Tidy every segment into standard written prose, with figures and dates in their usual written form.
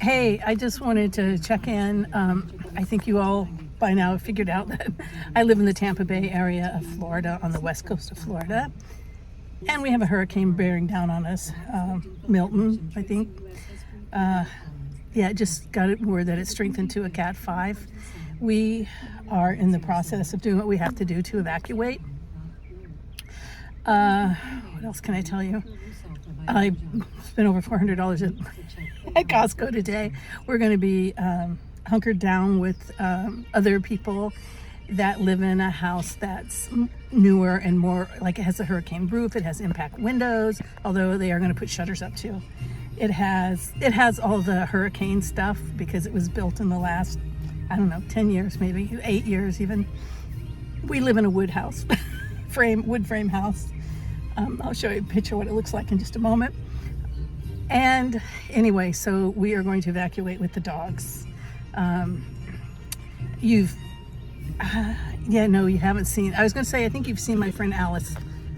Hey, I just wanted to check in. I think you all by now have figured out that I live in the Tampa Bay area of Florida, on the west coast of Florida. And we have a hurricane bearing down on us, Milton, I think. Just got word that it strengthened to a Cat 5. We are in the process of doing what we have to do to evacuate. What else can I tell you? I spent over $400 at Costco today. We're going to be hunkered down with other people that live in a house that's newer and more like it has a hurricane roof. It has impact windows, although they are going to put shutters up too. It has all the hurricane stuff because it was built in the last, 10 years, maybe 8 years even. We live in a wood house, wood frame house. I'll show you a picture of what it looks like in just a moment. And anyway, so we are going to evacuate with the dogs. You haven't seen, I was going to say, I think you've seen my friend Alice,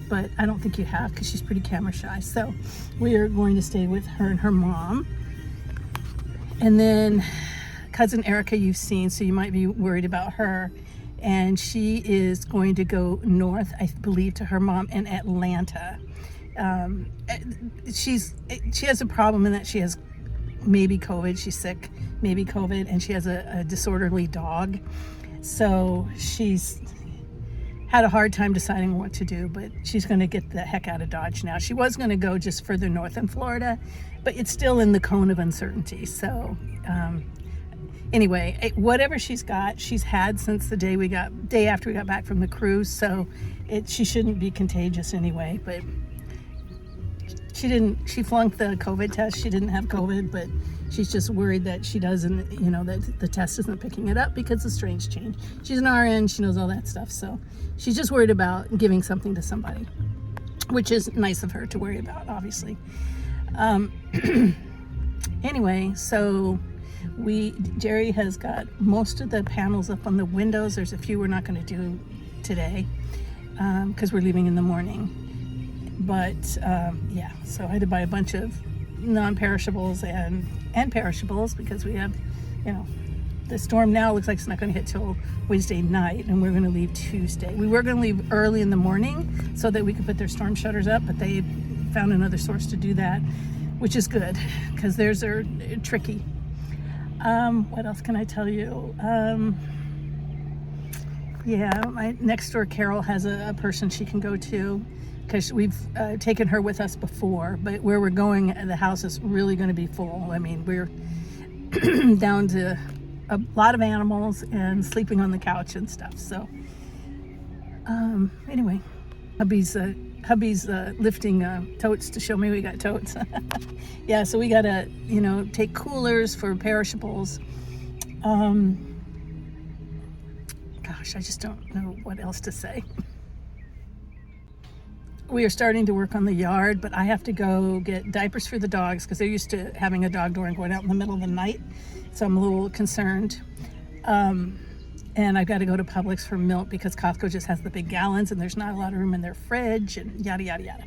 but I don't think you have because she's pretty camera shy. So we are going to stay with her and her mom. And then cousin Erica you've seen, so you might be worried about her. And she is going to go north, I believe, to her mom in Atlanta. She has a problem in that she has maybe COVID. She's sick, maybe COVID, and she has a disorderly dog. So she's had a hard time deciding what to do, but she's going to get the heck out of Dodge now. She was going to go just further north in Florida, but it's still in the cone of uncertainty. So anyway, whatever she's had since the day after we got back from the cruise. So she shouldn't be contagious anyway, but she flunked the COVID test. She didn't have COVID, but she's just worried that she doesn't, that the test isn't picking it up because the strains change. She's an RN, she knows all that stuff. So she's just worried about giving something to somebody, which is nice of her to worry about, obviously. Anyway, so Jerry has got most of the panels up on the windows. There's a few we're not going to do today because we're leaving in the morning. But so I had to buy a bunch of non-perishables and perishables because we have, the storm now looks like it's not going to hit till Wednesday night, and we're going to leave Tuesday. We were going to leave early in the morning so that we could put their storm shutters up, but they found another source to do that, which is good because theirs are tricky. What else can I tell you? My next door Carol has a person she can go to because we've taken her with us before, but where we're going, the house is really going to be full. I mean, we're down to a lot of animals and sleeping on the couch and stuff. So anyway, hubby's lifting totes to show me we got totes. Yeah, so we gotta take coolers for perishables. Gosh, I just don't know what else to say. We are starting to work on the yard, but I have to go get diapers for the dogs because they're used to having a dog door and going out in the middle of the night. So I'm a little concerned. And I've got to go to Publix for milk because Costco just has the big gallons and there's not a lot of room in their fridge and yada, yada, yada.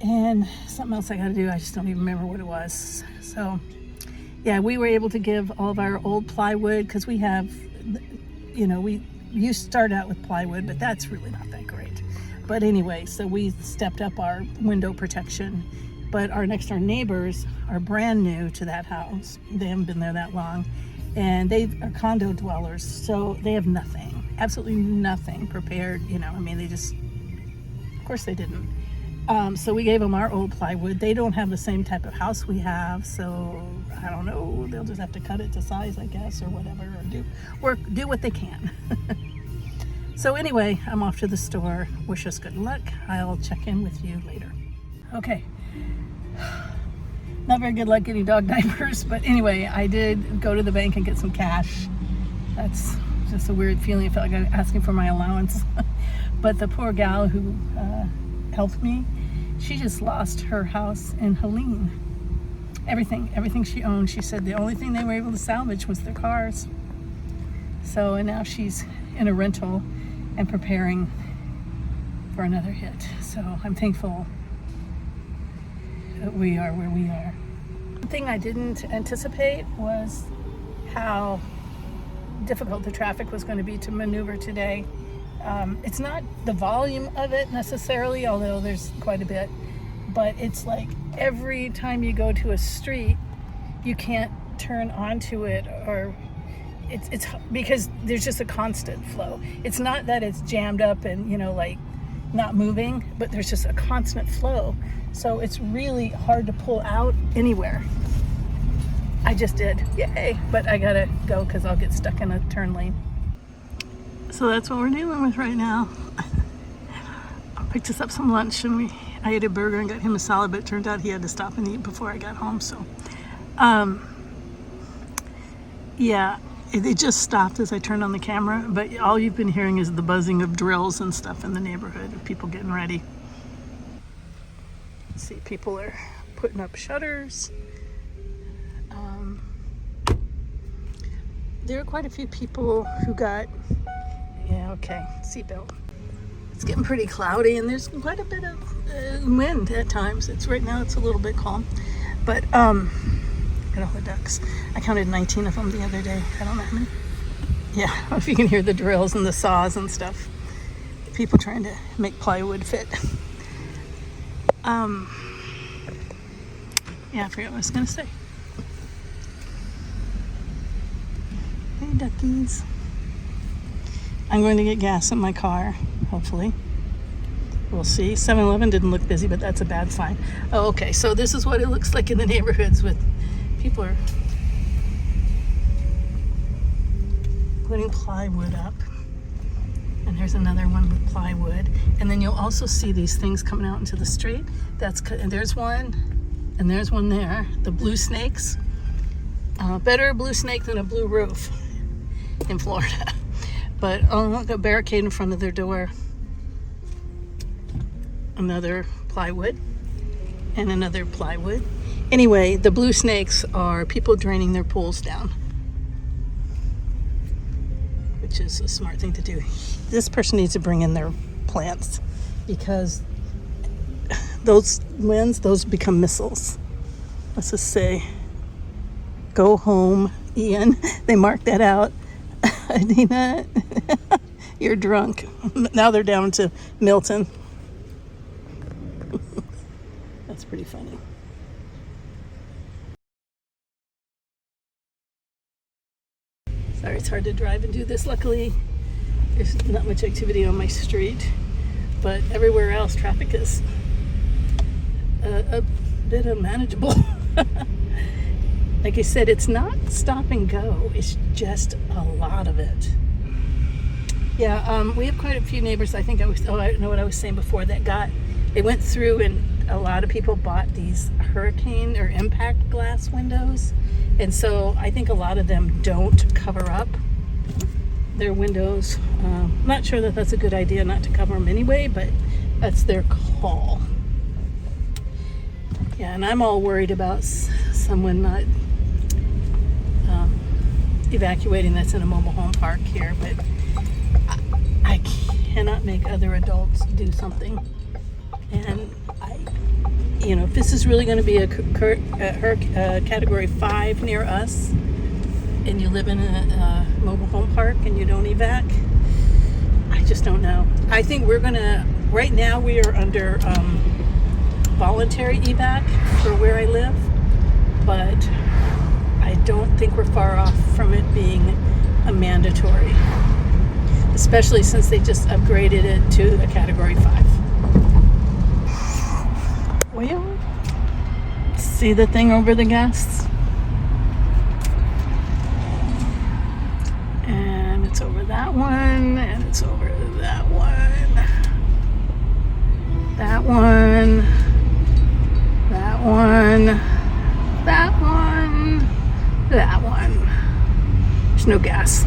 And something else I got to do, I just don't even remember what it was. So yeah, we were able to give all of our old plywood because we have, you start out with plywood, but that's really not that great. But anyway, so we stepped up our window protection. But our next door neighbors are brand new to that house. They haven't been there that long. And they are condo dwellers, so they have nothing, absolutely nothing prepared. They just, of course they didn't. So we gave them our old plywood. They don't have the same type of house we have, so I don't know. They'll just have to cut it to size, I guess, or whatever, or do what they can. So anyway, I'm off to the store. Wish us good luck. I'll check in with you later. Okay. Not very good luck getting dog diapers, but anyway, I did go to the bank and get some cash. That's just a weird feeling. I felt like I was asking for my allowance. But the poor gal who helped me, she just lost her house in Helene. Everything she owned. She said the only thing they were able to salvage was their cars. So, and now she's in a rental and preparing for another hit. So I'm thankful that we are where we are. thing I didn't anticipate was how difficult the traffic was going to be to maneuver today. It's not the volume of it necessarily, although there's quite a bit, but it's like every time you go to a street, you can't turn onto it, or it's because there's just a constant flow. It's not that it's jammed up and, you know, like not moving, but there's just a constant flow. So it's really hard to pull out anywhere. I just did, yay, but I gotta go because I'll get stuck in a turn lane. So that's what we're dealing with right now. I picked us up some lunch and I ate a burger and got him a salad, but it turned out he had to stop and eat before I got home. So, yeah, it just stopped as I turned on the camera, but all you've been hearing is the buzzing of drills and stuff in the neighborhood of people getting ready. See, people are putting up shutters. There are quite a few people who got, yeah, okay, seatbelt. It's getting pretty cloudy and there's quite a bit of wind at times. Right now it's a little bit calm, but got all the ducks. I counted 19 of them the other day. I don't know how many. Yeah, if you can hear the drills and the saws and stuff. People trying to make plywood fit. Yeah, I forgot what I was gonna say. Hey duckies. I'm going to get gas in my car, hopefully. We'll see. 7-Eleven didn't look busy, but that's a bad sign. Oh, okay, so this is what it looks like in the neighborhoods with people are putting plywood up. And here's another one with plywood. And then you'll also see these things coming out into the street. And there's one, and there's one there. The blue snakes. Better a blue snake than a blue roof in Florida. But look, a barricade in front of their door. Another plywood and another plywood. Anyway, the blue snakes are people draining their pools down, which is a smart thing to do. This person needs to bring in their plants because those winds, those become missiles. Let's just say, go home, Ian. They marked that out. Adina, you're drunk. Now they're down to Milton. That's pretty funny. Sorry, it's hard to drive and do this. Luckily, there's not much activity on my street, but everywhere else, traffic is a bit unmanageable. Like I said, it's not stop and go. It's just a lot of it. Yeah, we have quite a few neighbors. I think I know what I was saying before. They went through and a lot of people bought these hurricane or impact glass windows. And so I think a lot of them don't cover up their windows. I'm not sure that that's a good idea not to cover them anyway, but that's their call. Yeah, and I'm all worried about someone not evacuating that's in a mobile home park here, but I cannot make other adults do something. And if this is really going to be a category 5 near us, and you live in a mobile home park and you don't evac, I just don't know. I think right now we are under voluntary evac for where I live, but I don't think we're far off from it being a mandatory, especially since they just upgraded it to a category 5. Well, see the thing over the gas? And it's over that one, and it's over that one. That one. That one. That one. That one. There's no gas.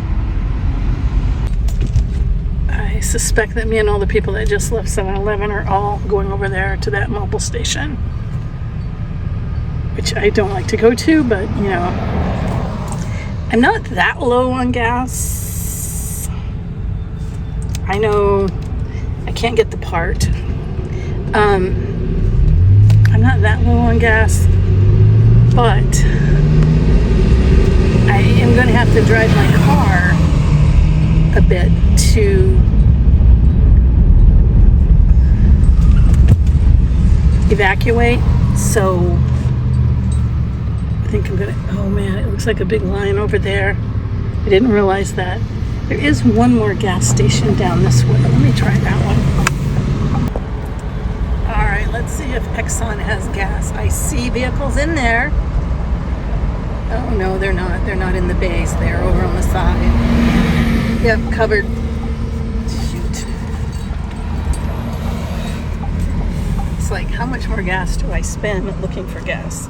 I suspect that me and all the people that just left 7-Eleven are all going over there to that mobile station, which I don't like to go to, but I'm not that low on gas. I know I can't get the part. I'm not that low on gas. But I am going to have to drive my car a bit to evacuate. So I think I'm going to, oh man, it looks like a big line over there. I didn't realize that. There is one more gas station down this way. Let me try that one. All right, let's see if Exxon has gas. I see vehicles in there. Oh no, they're not. They're not in the bays. They're over on the side. Yep, covered. Shoot. It's like, how much more gas do I spend looking for gas?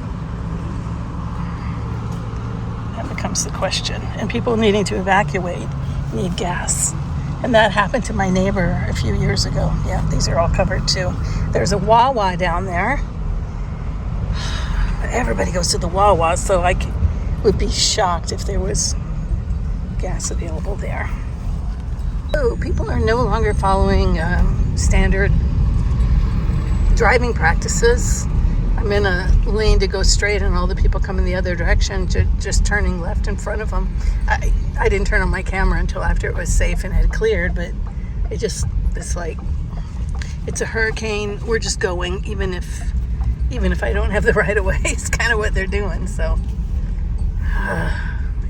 That becomes the question. And people needing to evacuate need gas. And that happened to my neighbor a few years ago. Yeah, these are all covered too. There's a Wawa down there. Everybody goes to the Wawa, so I would be shocked if there was gas available there. So people are no longer following standard driving practices. I'm in a lane to go straight and all the people come in the other direction, just turning left in front of them. I didn't turn on my camera until after it was safe and had cleared, but it's like, it's a hurricane. We're just going, even if I don't have the right of way. It's kind of what they're doing. So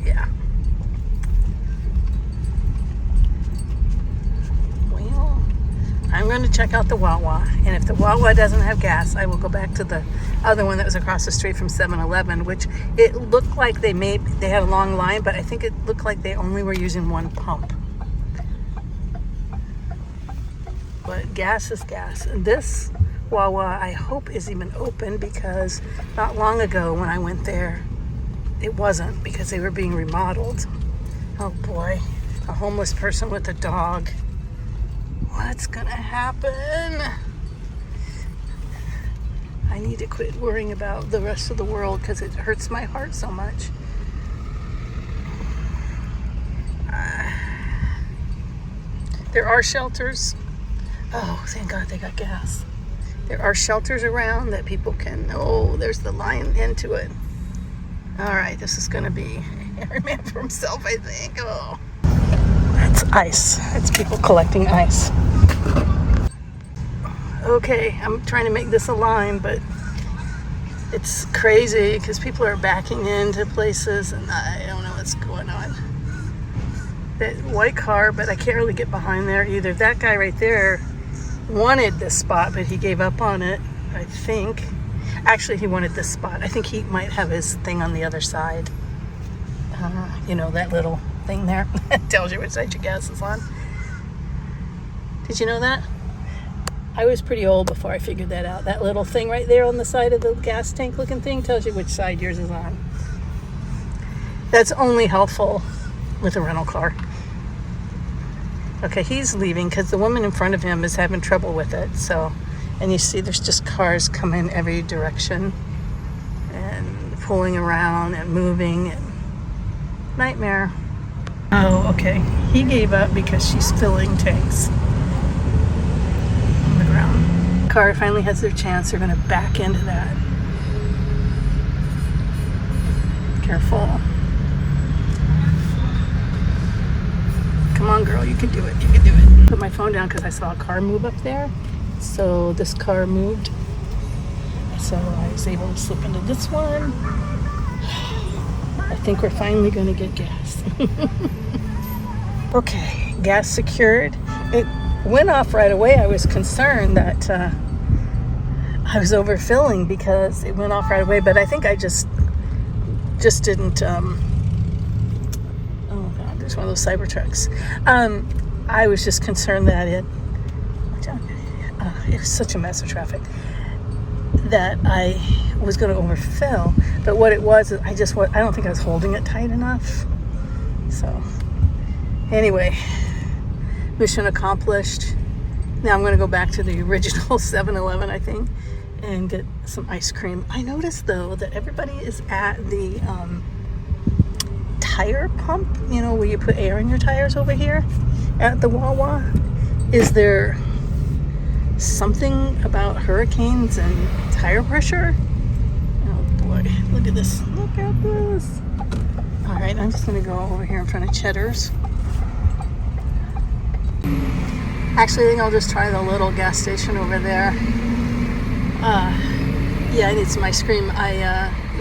yeah. Well, I'm going to check out the Wawa, and if the Wawa doesn't have gas, I will go back to the other one that was across the street from 7-Eleven, which it looked like they had a long line, but I think it looked like they only were using one pump. But gas is gas. And this Wawa, I hope, is even open, because not long ago when I went there, it wasn't, because they were being remodeled. Oh boy, a homeless person with a dog. What's gonna happen? I need to quit worrying about the rest of the world, because it hurts my heart so much. There are shelters. Oh, thank God they got gas. There are shelters around that people can, oh, there's the line into it. All right, this is gonna be every man for himself, I think. Oh, that's ice. It's people collecting ice. Okay, I'm trying to make this a line, but it's crazy because people are backing into places and I don't know what's going on. That white car, but I can't really get behind there either. That guy right there wanted this spot, but he gave up on it, I think. Actually, he wanted this spot. I think he might have his thing on the other side. You know, that little thing there tells you which side your gas is on. Did you know that? I was pretty old before I figured that out. That little thing right there on the side of the gas tank looking thing tells you which side yours is on. That's only helpful with a rental car. Okay, he's leaving because the woman in front of him is having trouble with it. So, and you see there's just cars coming every direction and pulling around and moving and nightmare. Oh, okay. He gave up because she's filling tanks on the ground. Car finally has their chance. They're going to back into that. Careful. Come on, girl. You can do it. You can do it. Put my phone down because I saw a car move up there. So this car moved. So I was able to slip into this one. I think we're finally going to get gas. Okay, gas secured. It went off right away. I was concerned that I was overfilling because it went off right away, but I think I just didn't. Oh God, there's one of those cyber trucks. I was just concerned that it was such a mess of traffic that I was going to overfill. But what it was, I don't think I was holding it tight enough. So anyway, mission accomplished. Now I'm going to go back to the original 7-Eleven, I think, and get some ice cream. I noticed though that everybody is at the tire pump, you know, where you put air in your tires over here at the Wawa. Is there something about hurricanes and tire pressure? Oh boy. Look at this. Look at this. All right, I'm just gonna go over here in front of Cheddar's. Actually, I think I'll just try the little gas station over there. Yeah, I need some ice cream.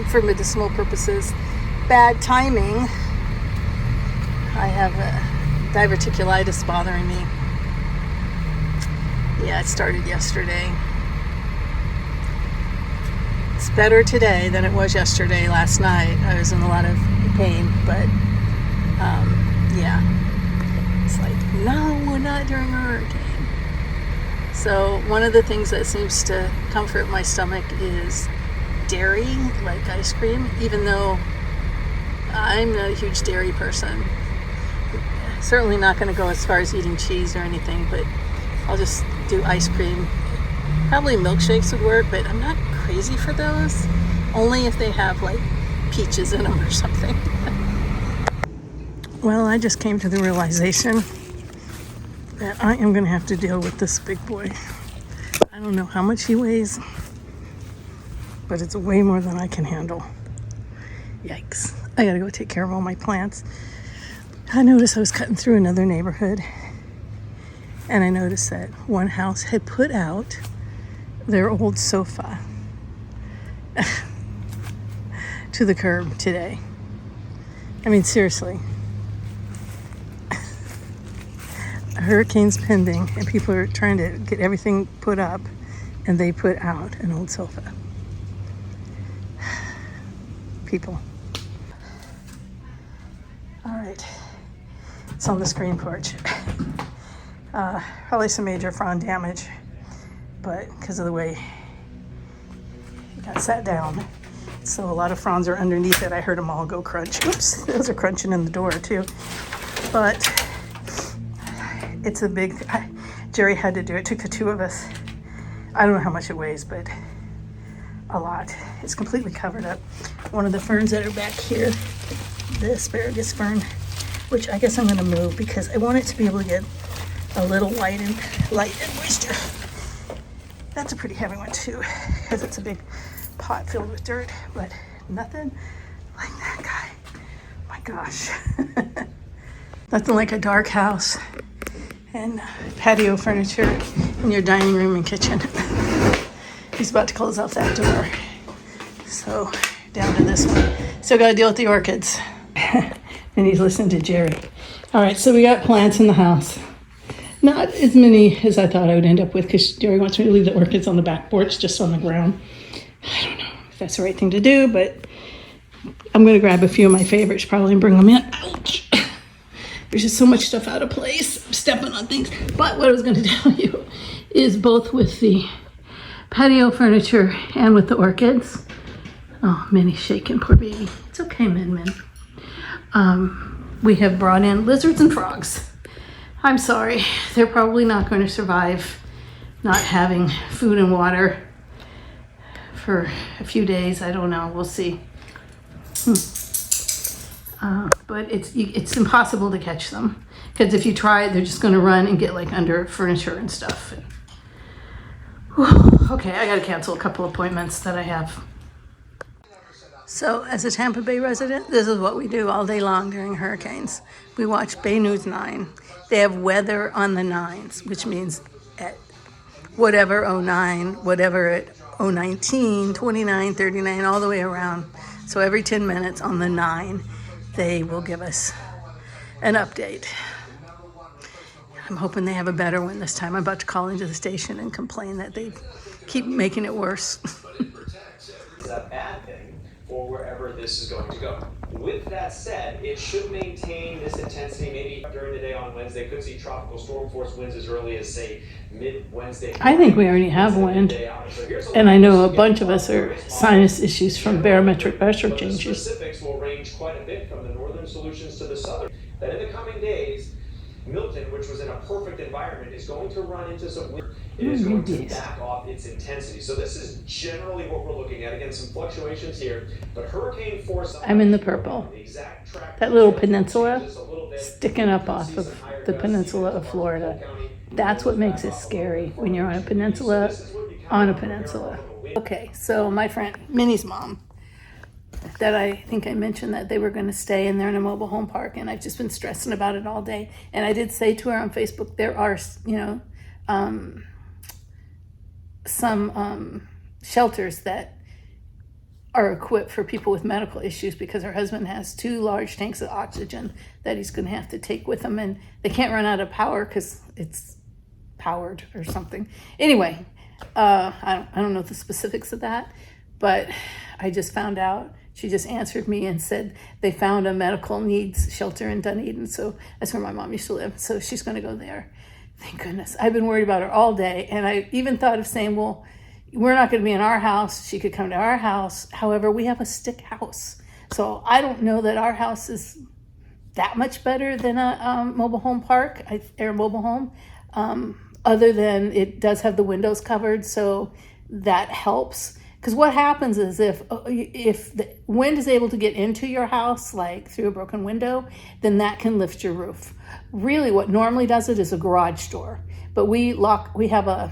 For medicinal purposes, bad timing. I have diverticulitis bothering me. Yeah, it started yesterday. It's better today than it was yesterday, last night. I was in a lot of pain, but yeah. It's like, no, we're not during a hurricane. So one of the things that seems to comfort my stomach is dairy, like ice cream, even though I'm not a huge dairy person. Certainly not going to go as far as eating cheese or anything, but I'll just do ice cream. Probably milkshakes would work, but I'm not crazy for those. Only if they have like peaches in them or something. Well, I just came to the realization that I am going to have to deal with this big boy. I don't know how much he weighs, but it's way more than I can handle. Yikes. I gotta go take care of all my plants. I noticed I was cutting through another neighborhood, and I noticed that one house had put out their old sofa to the curb today. I mean, seriously. A hurricane's pending, and people are trying to get everything put up, and they put out an old sofa. People. All right, it's on the screen porch. Probably some major frond damage, but because of the way it got sat down, so a lot of fronds are underneath it. I heard them all go crunch. Oops, those are crunching in the door too. But it's a big, Jerry had to do it. It took the two of us. I don't know how much it weighs, but a lot. It's completely covered up. One of the ferns that are back here, the asparagus fern, which I guess I'm going to move because I want it to be able to get a little light and moisture. That's a pretty heavy one too, because it's a big pot filled with dirt, but nothing like that guy. My gosh. Nothing like a dark house and patio furniture in your dining room and kitchen. He's about to close off that door. So down to this one. Still got to deal with the orchids. And he's listening to Jerry. All right, so we got plants in the house. Not as many as I thought I would end up with, because Jerry wants me to leave the orchids on the back porch, just on the ground. I don't know if that's the right thing to do, but I'm going to grab a few of my favorites probably and bring them in. Ouch. There's just so much stuff out of place. I'm stepping on things. But what I was going to tell you is both with the patio furniture and with the orchids. Oh, Minnie's shaking, poor baby. It's okay, Min. We have brought in lizards and frogs. I'm sorry, they're probably not going to survive not having food and water for a few days. I don't know, we'll see. But it's impossible to catch them, because if you try, they're just going to run and get like under furniture and stuff. Okay, I got to cancel a couple appointments that I have. So as a Tampa Bay resident, this is what we do all day long during hurricanes. We watch Bay News 9. They have weather on the 9s, which means at whatever 09, whatever at 019, 29, 39, all the way around. So every 10 minutes on the 9, they will give us an update. I'm hoping they have a better one this time. I'm about to call into the station and complain that they keep making it worse. Is that a bad thing for wherever this is going to go? With that said, it should maintain this intensity maybe during the day on Wednesday. Could see tropical storm force winds as early as, say, mid-Wednesday. I think we already have wind. And I know a bunch of us are sinus issues from barometric pressure changes. The specifics will range quite a bit from the northern solutions to the southern. That in the coming days, Milton, which was in a perfect environment, is going to run into some wind. It is going to back off its intensity. So this is generally what we're looking at. Again, some fluctuations here, but hurricane force. I'm in the purple. That little peninsula sticking up off of the peninsula of Florida. That's what makes it scary when you're on a peninsula, Okay, so my friend Minnie's mom that I think I mentioned that they were going to stay and they're in a mobile home park, and I've just been stressing about it all day. And I did say to her on Facebook, there are, some shelters that are equipped for people with medical issues, because her husband has 2 large tanks of oxygen that he's going to have to take with him, and they can't run out of power because it's powered or something. Anyway, I don't know the specifics of that, but I just found out. She just answered me and said they found a medical needs shelter in Dunedin. So that's where my mom used to live. So she's going to go there. Thank goodness. I've been worried about her all day. And I even thought of saying, well, we're not going to be in our house. She could come to our house. However, we have a stick house. So I don't know that our house is that much better than a mobile home park, or mobile home, other than it does have the windows covered. So that helps. Because what happens is if the wind is able to get into your house, like through a broken window, then that can lift your roof. Really, what normally does it is a garage door. But we have a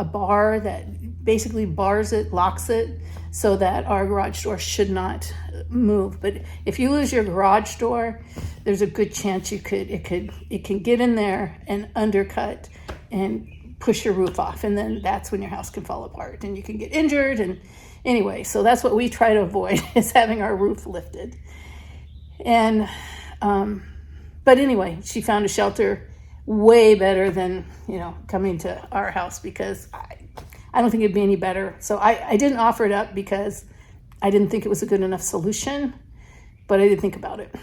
bar that basically bars it, locks it, so that our garage door should not move. But if you lose your garage door, there's a good chance it can get in there and undercut and push your roof off, and then that's when your house can fall apart and you can get injured. And anyway, so that's what we try to avoid, is having our roof lifted. And but anyway, she found a shelter way better than coming to our house, because I don't think it'd be any better. So I didn't offer it up because I didn't think it was a good enough solution, but I did think about it.